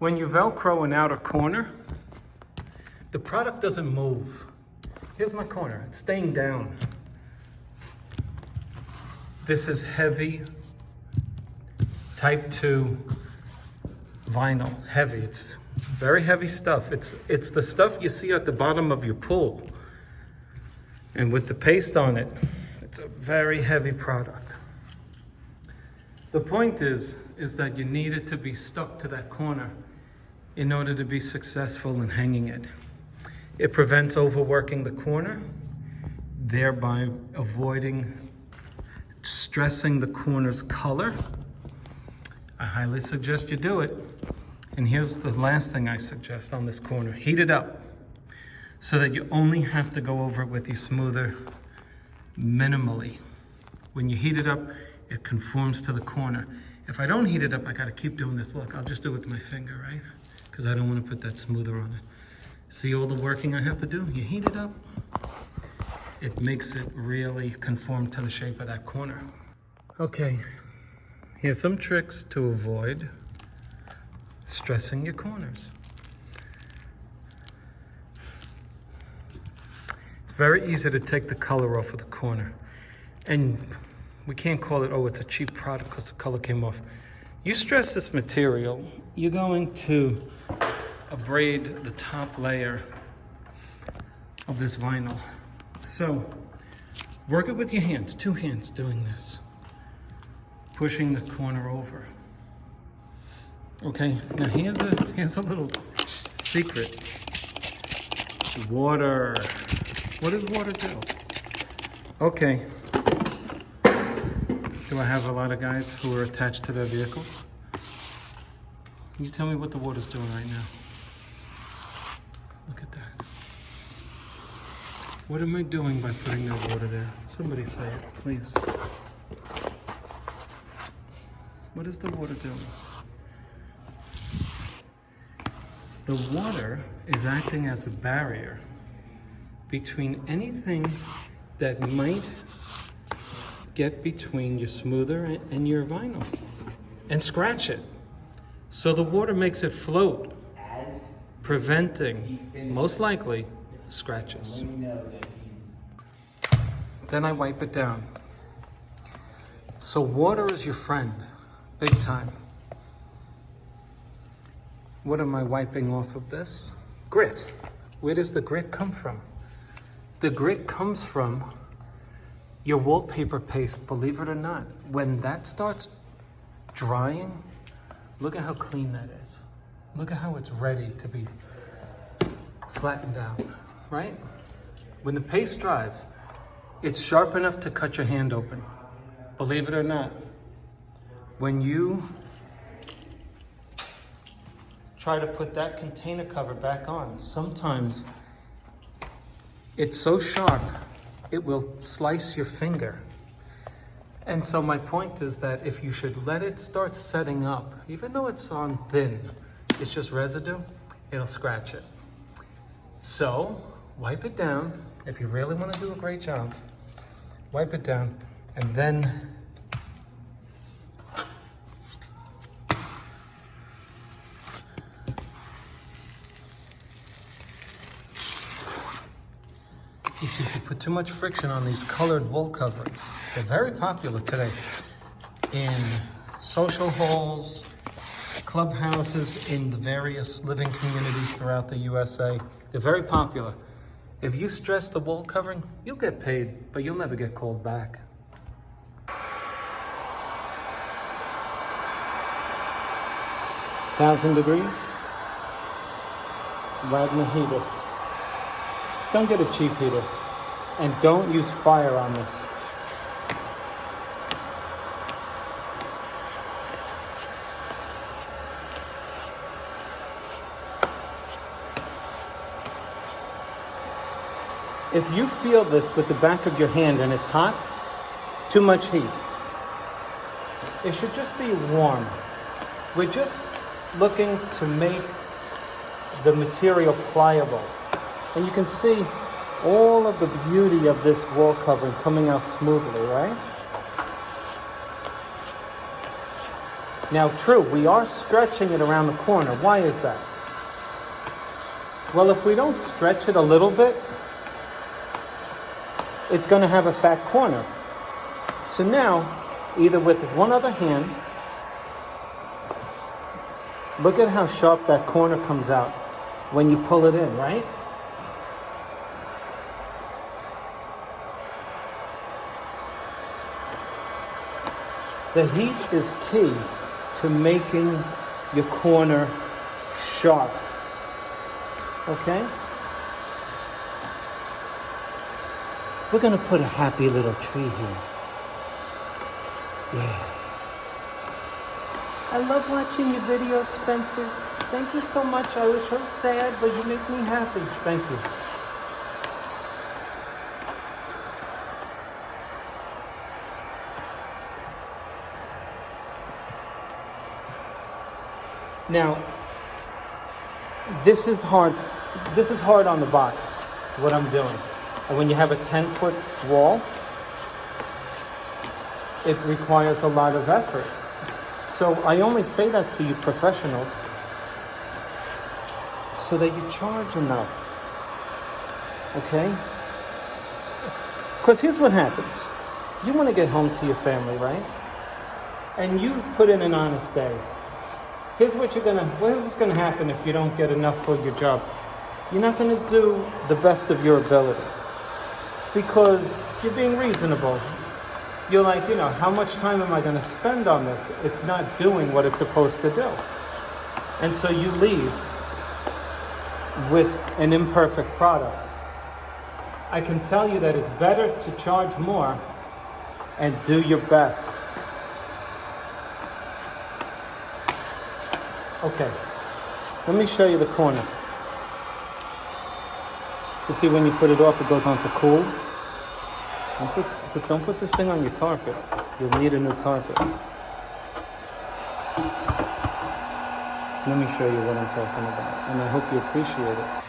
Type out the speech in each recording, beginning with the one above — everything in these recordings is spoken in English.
When you Velcro an outer corner, the product doesn't move. Here's my corner, it's staying down. This is heavy type 2 vinyl, heavy. It's very heavy stuff. It's the stuff you see at the bottom of your pool. And with the paste on it, it's a very heavy product. The point is that you need it to be stuck to that corner in order to be successful in hanging it. It prevents overworking the corner, thereby avoiding stressing the corner's color. I highly suggest you do it. And here's the last thing I suggest on this corner. Heat it up so that you only have to go over it with your smoother minimally. When you heat it up, it conforms to the corner. If I don't heat it up, I gotta keep doing this. Look, I'll just do it with my finger, right? Because I don't wanna put that smoother on it. See all the working I have to do? You heat it up, it makes it really conform to the shape of that corner. Okay, here's some tricks to avoid stressing your corners. It's very easy to take the color off of the corner. And we can't call it, oh, it's a cheap product because the color came off. You stress this material, you're going to abrade the top layer of this vinyl. So, work it with your hands, 2 hands doing this. Pushing the corner over. Okay, now here's a little secret. Water. What does water do? Okay. Do I have a lot of guys who are attached to their vehicles? Can you tell me what the water's doing right now? Look at that. What am I doing by putting that water there? Somebody say it, please. What is the water doing? The water is acting as a barrier between anything that might get between your smoother and your vinyl and scratch it. So the water makes it float, preventing, most likely, scratches. Then I wipe it down. So water is your friend, big time. What am I wiping off of this? Grit. Where does the grit come from? The grit comes from your wallpaper paste, believe it or not. When that starts drying, look at how clean that is. Look at how it's ready to be flattened out, right? When the paste dries, it's sharp enough to cut your hand open. Believe it or not. When you try to put that container cover back on, sometimes it's so sharp, it will slice your finger. And so my point is that if you should let it start setting up, even though it's on thin, it's just residue, it'll scratch it. So wipe it down. If you really want to do a great job, wipe it down, and then you see, if you put too much friction on these colored wall coverings, they're very popular today in social halls, clubhouses, in the various living communities throughout the USA. They're very popular. If you stress the wall covering, you'll get paid, but you'll never get called back. $1,000 degrees. Wagner heater. Don't get a cheap heater, and don't use fire on this. If you feel this with the back of your hand and it's hot, too much heat. It should just be warm. We're just looking to make the material pliable. And you can see all of the beauty of this wall covering coming out smoothly, right? Now, true, we are stretching it around the corner. Why is that? Well, if we don't stretch it a little bit, it's going to have a fat corner. So now, either with one other hand, look at how sharp that corner comes out when you pull it in, right? The heat is key to making your corner sharp. Okay? We're going to put a happy little tree here. Yeah. I love watching your videos, Spencer. Thank you so much. I was so sad, but you make me happy. Thank you. Now, this is hard. This is hard on the body, what I'm doing. And when you have a 10-foot wall, it requires a lot of effort. So I only say that to you professionals so that you charge enough. Okay? Because here's what happens. You want to get home to your family, right? And you put in an honest day. Here's what's gonna happen if you don't get enough for your job. You're not gonna do the best of your ability because you're being reasonable. You're like, how much time am I gonna spend on this? It's not doing what it's supposed to do. And so you leave with an imperfect product. I can tell you that it's better to charge more and do your best. Okay, let me show you the corner. You see when you put it off, it goes on to cool. Don't put this thing on your carpet. You'll need a new carpet. Let me show you what I'm talking about, and I hope you appreciate it.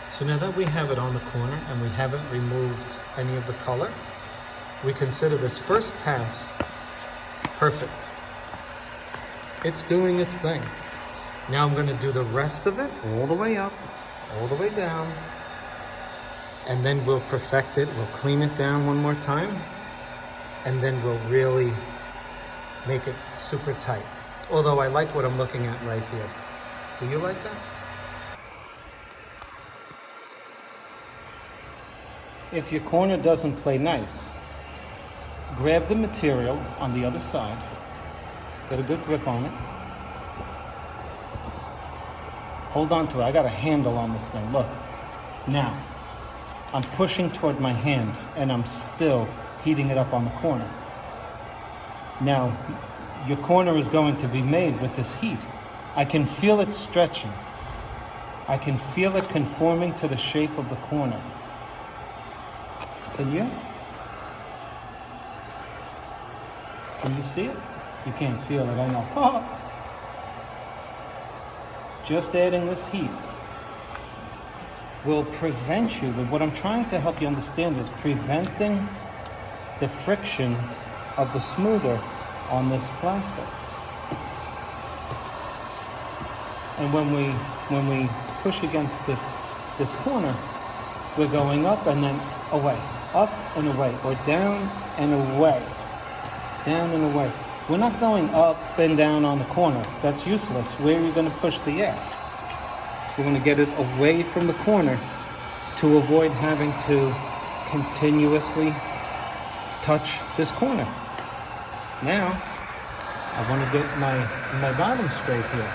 So now that we have it on the corner and we haven't removed any of the color, we consider this first pass perfect. It's doing its thing. Now I'm going to do the rest of it all the way up, all the way down, and then we'll perfect it. We'll clean it down one more time, and then we'll really make it super tight. Although I like what I'm looking at right here. Do you like that? If your corner doesn't play nice, grab the material on the other side, get a good grip on it, hold on to it. I got a handle on this thing, look. Now, I'm pushing toward my hand and I'm still heating it up on the corner. Now, your corner is going to be made with this heat. I can feel it stretching. I can feel it conforming to the shape of the corner. Can you? Can you see it? You can't feel it, I know. Just adding this heat will prevent you, what I'm trying to help you understand is preventing the friction of the smoother on this plastic. And when we push against this corner, we're going up and then away. Up and away, or down and away. Down and away. We're not going up and down on the corner. That's useless. Where are you going to push the air? You're going to get it away from the corner to avoid having to continuously touch this corner. Now, I want to get my bottom straight here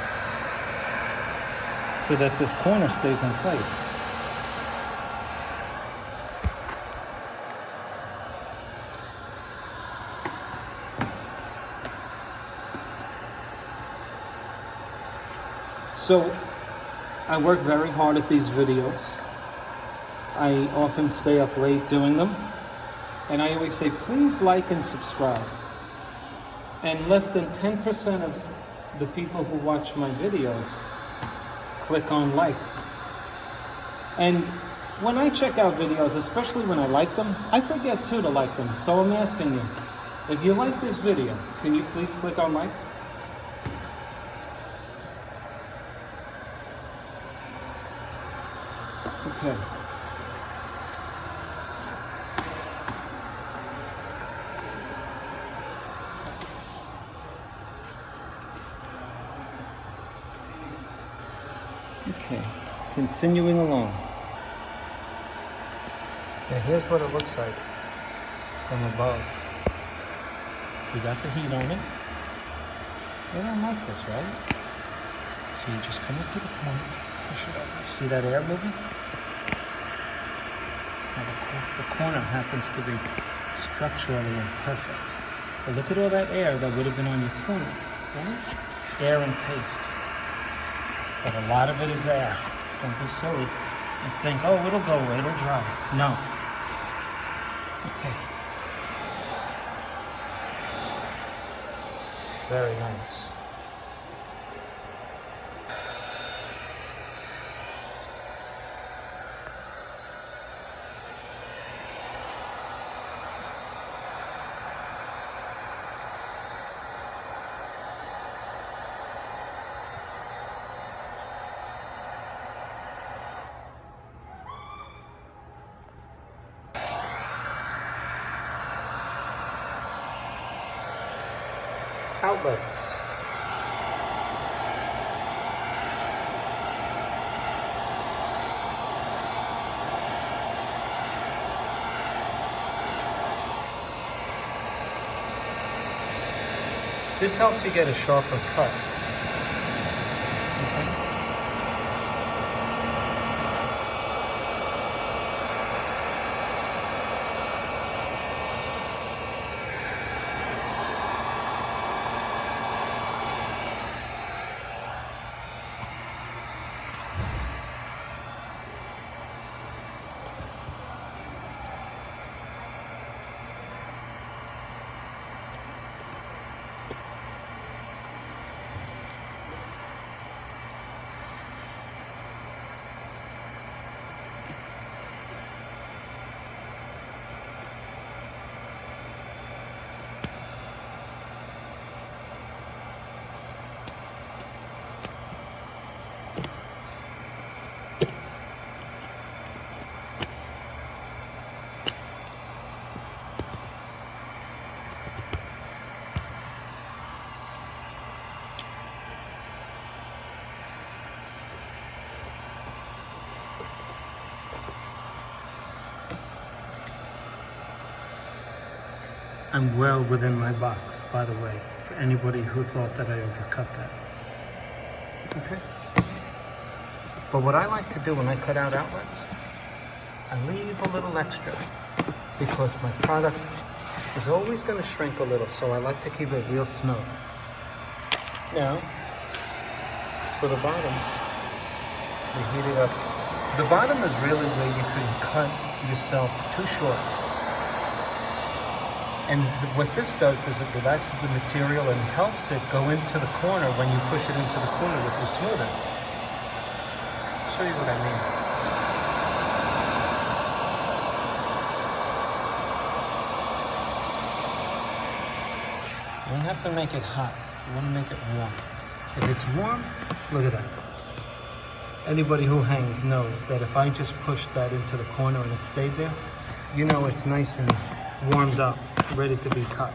so that this corner stays in place. So, I work very hard at these videos. I often stay up late doing them. And I always say, please like and subscribe. And less than 10% of the people who watch my videos click on like. And when I check out videos, especially when I like them, I forget too to like them. So I'm asking you, if you like this video, can you please click on like? Okay. Okay, continuing along. Now here's what it looks like from above. You got the heat on it. They don't like this, right? So you just come up to the corner, push it over. See that air moving? Now the corner happens to be structurally imperfect. But look at all that air that would have been on your corner, right? Air and paste. But a lot of it is air. Don't be silly and think, oh, it'll go away, it'll dry. No. Okay. Very nice. Outlets. This helps you get a sharper cut. I'm well within my box, by the way, for anybody who thought that I overcut that. Okay. But what I like to do when I cut out outlets, I leave a little extra because my product is always going to shrink a little, so I like to keep it real snug. Now, for the bottom, you heat it up. The bottom is really where you can cut yourself too short. And what this does is it relaxes the material and helps it go into the corner when you push it into the corner with your smoother. I'll show you what I mean. You don't have to make it hot. You want to make it warm. If it's warm, look at that. Anybody who hangs knows that if I just pushed that into the corner and it stayed there, you know it's nice and warmed up, ready to be cut.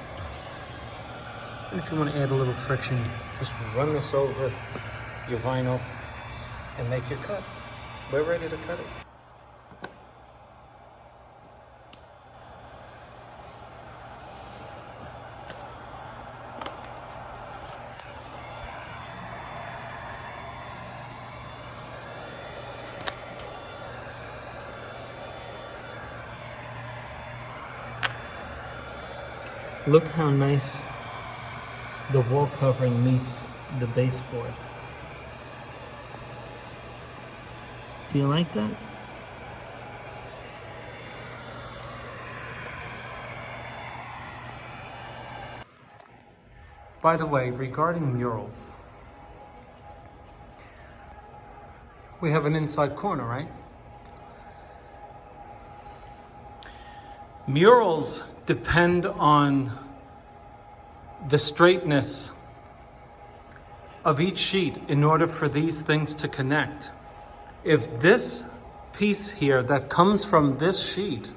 And if you want to add a little friction, just run this over your vinyl and make your cut. We're ready to cut it. Look how nice the wall covering meets the baseboard. Do you like that? By the way, regarding murals, we have an inside corner, right? Murals depend on the straightness of each sheet in order for these things to connect. If this piece here that comes from this sheet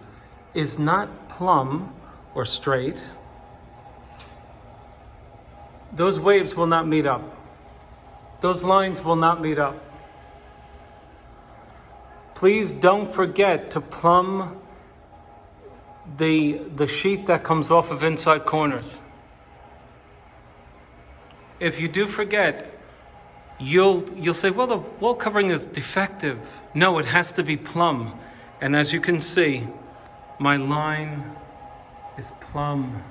is not plumb or straight, those waves will not meet up. Those lines will not meet up. Please don't forget to plumb the sheet that comes off of inside corners. If you do forget, you'll say, well, the wall covering is defective. No, it has to be plumb. And as you can see, my line is plumb.